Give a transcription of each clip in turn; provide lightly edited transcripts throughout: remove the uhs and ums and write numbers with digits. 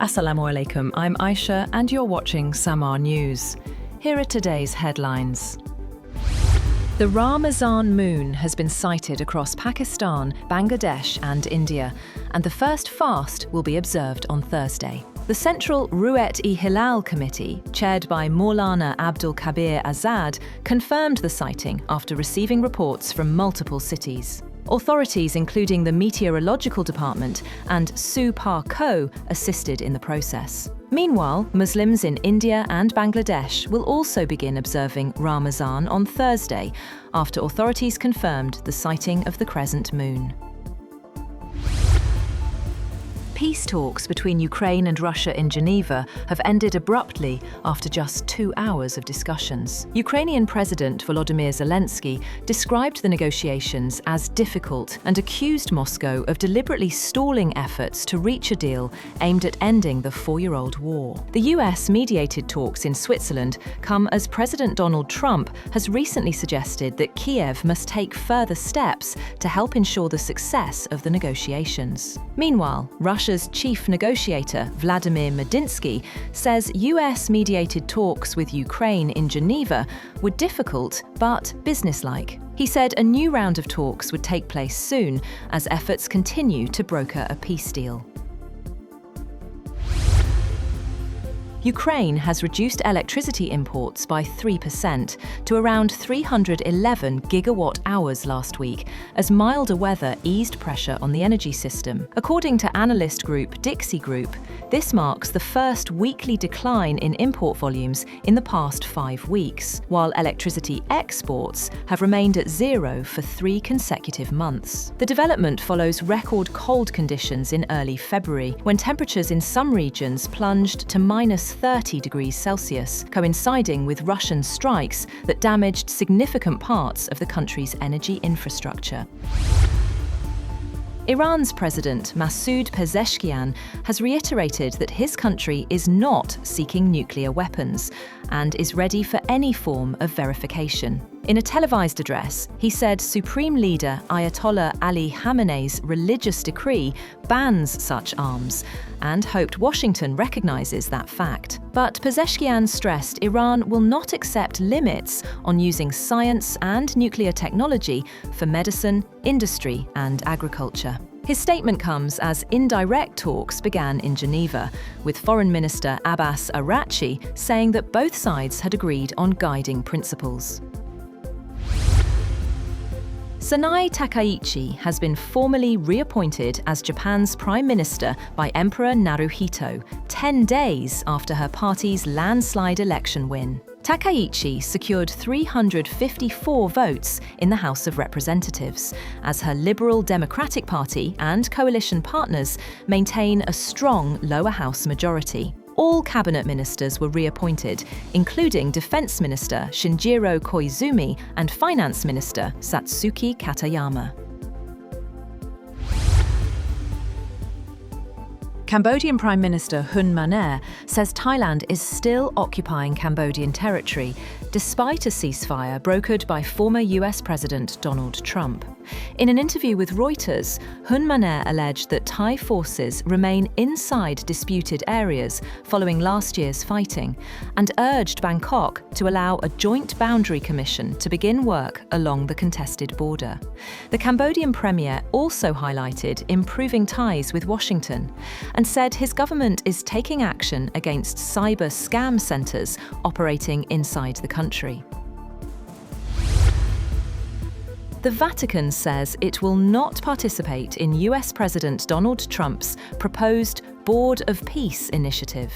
Assalamu alaikum, I'm Aisha and you're watching Samaa News. Here are today's headlines. The Ramazan moon has been sighted across Pakistan, Bangladesh and India, and the first fast will be observed on Thursday. The Central Ruet-e-Hilal Committee, chaired by Maulana Abdul Khabeer Azad, confirmed the sighting after receiving reports from multiple cities. Authorities, including the Meteorological Department and SU-PAR-CO, assisted in the process. Meanwhile, Muslims in India and Bangladesh will also begin observing Ramazan on Thursday, after authorities confirmed the sighting of the crescent moon. Peace talks between Ukraine and Russia in Geneva have ended abruptly after just 2 hours of discussions. Ukrainian President Volodymyr Zelensky described the negotiations as difficult and accused Moscow of deliberately stalling efforts to reach a deal aimed at ending the 4-year-old war. The US-mediated talks in Switzerland come as President Donald Trump has recently suggested that Kiev must take further steps to help ensure the success of the negotiations. Meanwhile, Russia's chief negotiator, Vladimir Medinsky, says US-mediated talks with Ukraine in Geneva were difficult but businesslike. He said a new round of talks would take place soon as efforts continue to broker a peace deal. Ukraine has reduced electricity imports by 3% to around 311 gigawatt-hours last week as milder weather eased pressure on the energy system. According to analyst group Dixie Group, this marks the first weekly decline in import volumes in the past 5 weeks, while electricity exports have remained at zero for 3 consecutive months. The development follows record cold conditions in early February, when temperatures in some regions plunged to -30 degrees Celsius, coinciding with Russian strikes that damaged significant parts of the country's energy infrastructure. Iran's President Masoud Pezeshkian has reiterated that his country is not seeking nuclear weapons and is ready for any form of verification. In a televised address, he said Supreme Leader Ayatollah Ali Khamenei's religious decree bans such arms and hoped Washington recognizes that fact. But Pezeshkian stressed Iran will not accept limits on using science and nuclear technology for medicine, industry and agriculture. His statement comes as indirect talks began in Geneva, with Foreign Minister Abbas Araghchi saying that both sides had agreed on guiding principles. Sanae Takaichi has been formally reappointed as Japan's Prime Minister by Emperor Naruhito, 10 days after her party's landslide election win. Takaichi secured 354 votes in the House of Representatives, as her Liberal Democratic Party and coalition partners maintain a strong lower house majority. All cabinet ministers were reappointed, including Defense Minister Shinjiro Koizumi and Finance Minister Satsuki Katayama. Cambodian Prime Minister Hun Manet says Thailand is still occupying Cambodian territory, despite a ceasefire brokered by former US President Donald Trump. In an interview with Reuters, Hun Manet alleged that Thai forces remain inside disputed areas following last year's fighting, and urged Bangkok to allow a joint boundary commission to begin work along the contested border. The Cambodian premier also highlighted improving ties with Washington, and said his government is taking action against cyber scam centres operating inside the country. The Vatican says it will not participate in US President Donald Trump's proposed Board of Peace initiative.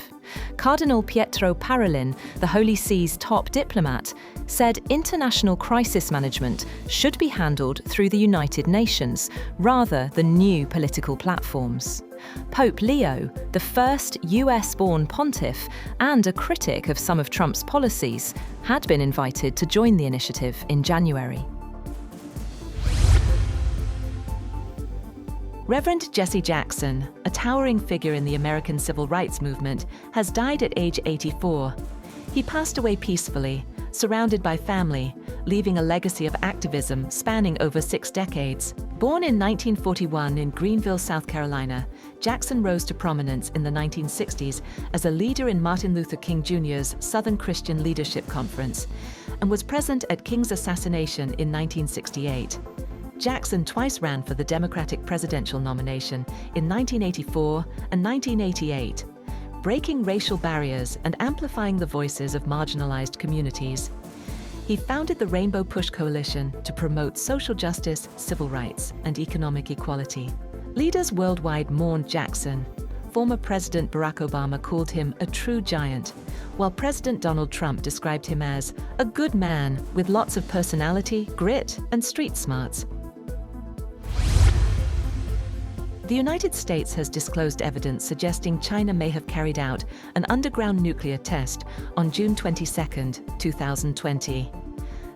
Cardinal Pietro Parolin, the Holy See's top diplomat, said international crisis management should be handled through the United Nations rather than new political platforms. Pope Leo, the first US-born pontiff and a critic of some of Trump's policies, had been invited to join the initiative in January. Reverend Jesse Jackson, a towering figure in the American civil rights movement, has died at age 84. He passed away peacefully, surrounded by family, leaving a legacy of activism spanning over 6 decades. Born in 1941 in Greenville, South Carolina, Jackson rose to prominence in the 1960s as a leader in Martin Luther King Jr.'s Southern Christian Leadership Conference and was present at King's assassination in 1968. Jackson twice ran for the Democratic presidential nomination in 1984 and 1988, breaking racial barriers and amplifying the voices of marginalized communities. He founded the Rainbow Push Coalition to promote social justice, civil rights, and economic equality. Leaders worldwide mourned Jackson. Former President Barack Obama called him a true giant, while President Donald Trump described him as a good man with lots of personality, grit, and street smarts. The United States has disclosed evidence suggesting China may have carried out an underground nuclear test on June 22, 2020.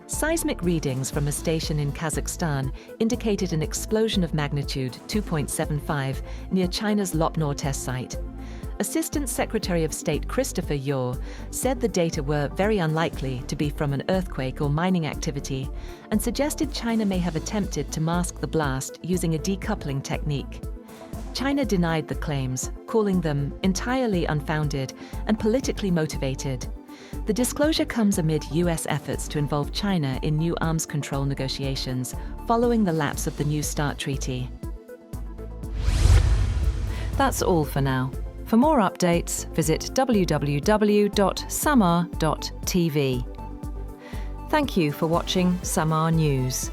Seismic readings from a station in Kazakhstan indicated an explosion of magnitude 2.75 near China's Lopnor test site. Assistant Secretary of State Christopher Yeo said the data were very unlikely to be from an earthquake or mining activity and suggested China may have attempted to mask the blast using a decoupling technique. China denied the claims, calling them entirely unfounded and politically motivated. The disclosure comes amid U.S. efforts to involve China in new arms control negotiations following the lapse of the New START treaty. That's all for now. For more updates, visit www.samaa.tv. Thank you for watching Samaa News.